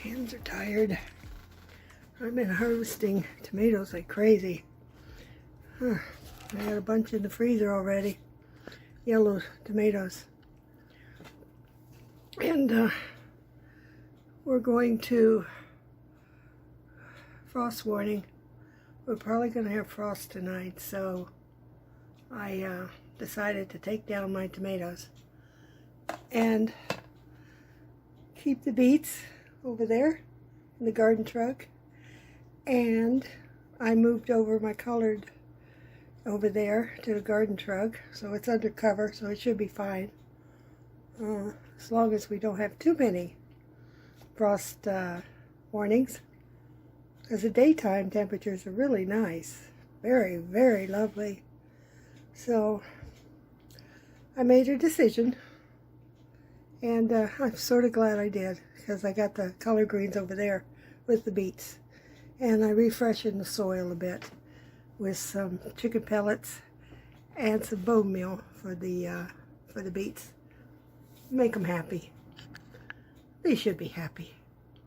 Hands are tired. I've been harvesting tomatoes like crazy. I got a bunch in the freezer already. Yellow tomatoes. And we're going to frost warning. We're probably going to have frost tonight, so I decided to take down my tomatoes and keep the beets over there in the garden truck. And I moved over my collard over there to the garden truck, so it's under cover, so it should be fine. As long as we don't have too many frost warnings, because the daytime temperatures are really nice. Very, very lovely. So I made a decision, and I'm sort of glad I did, because I got the collard greens over there with the beets. And I refreshened the soil a bit with some chicken pellets and some bone meal for the beets. Make them happy. They should be happy.